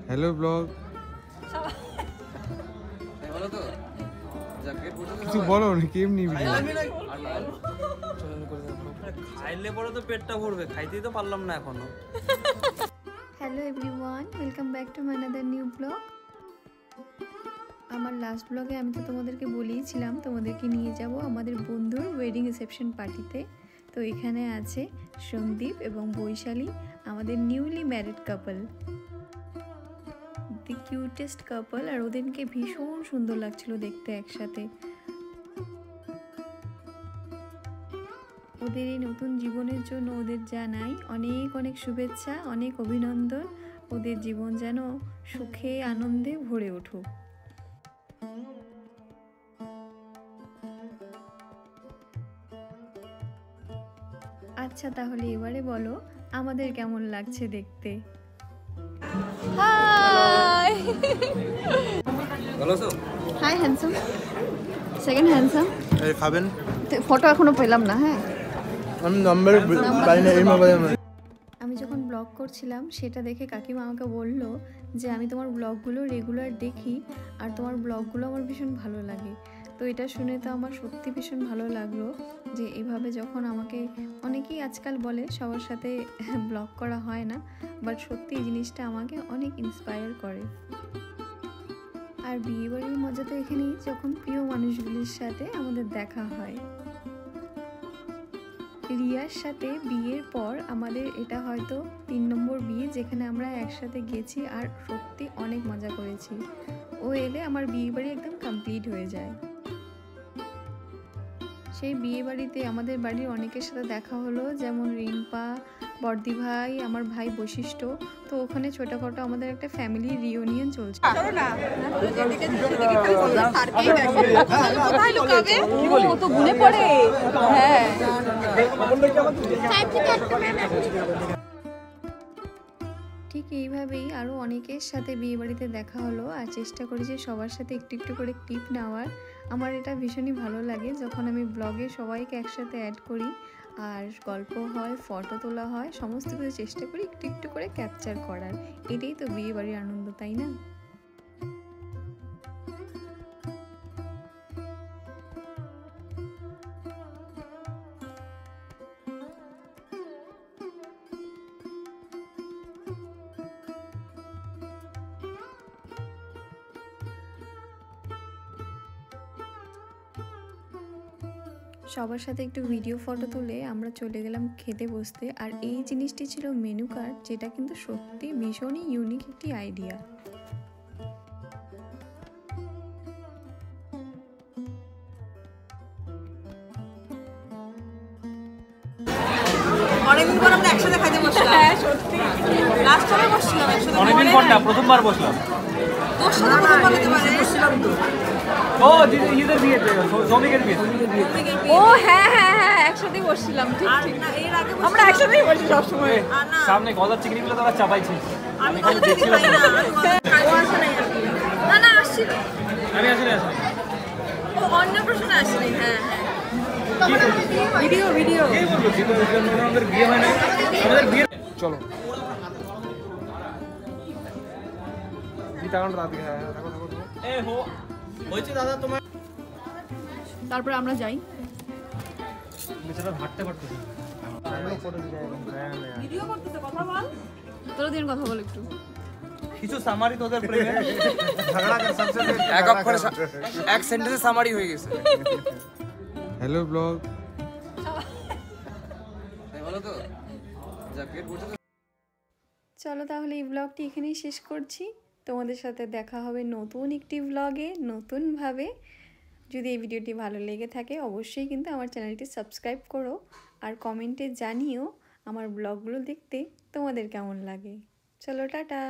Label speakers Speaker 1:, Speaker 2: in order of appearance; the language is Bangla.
Speaker 1: Hello blog. কিছু বলো না, কেমনি ভিডিও
Speaker 2: খাইলে পরে তো পেটটা ভরবে, খাইতেই তো পারলাম না এখনো।
Speaker 3: Hello everyone, welcome back to my another new blog. আমার লাস্ট ব্লগে আমি তো তোমাদেরকে বলেইছিলাম তোমাদেরকে নিয়ে যাব আমাদের বন্ধুর ওয়েডিং রিসেপশন পার্টিতে। তো এখানে আছে সন্দীপ এবং বৈশালী, আমাদের নিউলি ম্যারিড কাপল, দি কিউটেস্ট কাপল। আর ওদেরকে ভীষণ সুন্দর লাগছিল দেখতে একসাথে। ওদের এই নতুন জীবনের জন্য ওদের জানাই অনেক অনেক শুভেচ্ছা, অনেক অভিনন্দন। ওদের জীবন যেন সুখে আনন্দে ভরে উঠুক। আচ্ছা তাহলে এবারে বলো আমাদের কেমন লাগছে দেখতে। হাই
Speaker 2: ভালো তো?
Speaker 3: Hi handsome, second handsome.
Speaker 1: এই খাবেন?
Speaker 3: ফটো এখনো পেলাম না। হ্যাঁ
Speaker 1: আমি নাম্বার পাই না এই মোবাইলে।
Speaker 3: আমি যখন ব্লগ করছিলাম সেটা দেখে কাকিমা আমাকে বললো যে আমি তোমার ব্লগগুলো রেগুলার দেখি আর তোমার ব্লগগুলো আমার ভীষণ ভালো লাগে। তো এটা শুনে তো আমার সত্যি ভীষণ ভালো লাগলো যে এভাবে যখন আমাকে অনেকেই আজকাল বলে সবার সাথে ব্লগ করা হয় না, বাট সত্যি এই জিনিসটা আমাকে অনেক ইন্সপায়ার করে। আর বিয়েবাড়ির মজা তো এখানেই, যখন প্রিয় মানুষগুলির সাথে আমাদের দেখা হয়। রিয়ার সাথে বিয়ের পর আমাদের এটা হয়তো 3 নম্বর বিয়ে যেখানে আমরা একসাথে গেছি আর সত্যি অনেক মজা করেছি। ও এলে আমার বিয়ে বাড়ি একদম কমপ্লিট হয়ে যায়। সেই বিয়ে বাড়িতে আমাদের বাড়ির অনেকের সাথে দেখা হলো, যেমন রিম্পা, বর্দি ভাই, আমার ভাই বৈশিষ্ট্য। তো ওখানে ছোটখাটো আমাদের একটা ফ্যামিলি রিউনিয়ন চলছে। ঠিক এইভাবেই আরও অনেকের সাথে বিয়ে বাড়িতে দেখা হলো আর চেষ্টা করি যে সবার সাথে একটু একটু করে ক্লিপ নেওয়ার। আমার এটা ভীষণই ভালো লাগে যখন আমি ব্লগে সবাইকে একসাথে অ্যাড করি আর গল্প হয়, ফটো তোলা হয়, সমস্ত কিছু চেষ্টা করি একটু একটু করে ক্যাপচার করার। এটাই তো বিয়ে বাড়ির আনন্দ, তাই না? সবার সাথে একটু ভিডিও ফটো তুলে আমরা চলে গেলাম খেতে বসতে। আর এই জিনিসটি ছিল মেনু কার্ড, যেটা কিন্তু সত্যি ভীষণই ইউনিক একটি আইডিয়া।
Speaker 4: অনেকদিন পর আমরা একসাথে খাইতে বসলাম। হ্যাঁ সত্যি, লাস্ট টাইম বসছিলাম একসাথে।
Speaker 2: অনেকদিন পর না, প্রথমবার বসলাম।
Speaker 4: তোর সাথে কথা বলতে পারে বসছিলাম তো।
Speaker 2: ও দিদিদের বিয়েতে, শ্রমিকের বিয়েতে।
Speaker 4: ও হ্যাঁ হ্যাঁ হ্যাঁ একসাথে বসছিলাম। ঠিক ঠিক না, এর আগে আমরা একসাথেই বসি সব সময়।
Speaker 2: সামনে গজার চিংড়িগুলো তারা চাপাইছে।
Speaker 4: আমি খালি দেখছিলাম না। ও আসে নাই না না আসছিল।
Speaker 2: আমি আসলে
Speaker 4: ও অন্য প্রশ্ন আসলে। হ্যাঁ ভিডিও ভিডিও
Speaker 2: কে বলবো আমাদের বিয়ে হয় না, আমাদের বিয়ে।
Speaker 1: চলো রাতে
Speaker 2: এ হো হয়েছে দাদা তোমার।
Speaker 3: তারপরে আমরা যাই।
Speaker 2: বেচারা হাঁটতে পারতেছে।
Speaker 4: ভিডিও করতেছে, কথা বল।
Speaker 3: তোর দিন কথা বল একটু।
Speaker 2: কিছু সামারি তোদের প্রেমে
Speaker 5: এক অক্ষরে এক সেন্টেন্সে সামারি হয়ে গেছে।
Speaker 1: Hello blog.
Speaker 5: ভালো তো?
Speaker 3: চলো তাহলে এই ব্লগটি এখানেই শেষ করছি। তোমাদের সাথে দেখা হবে নতুন একটি ব্লগে নতুনভাবে। যদি এই ভিডিওটি ভালো লেগে থাকে অবশ্যই কিন্তু আমার চ্যানেলটি সাবস্ক্রাইব করো আর কমেন্টে জানিও আমার ব্লগগুলো দেখতে তোমাদের কেমন লাগে। চলো টাটা।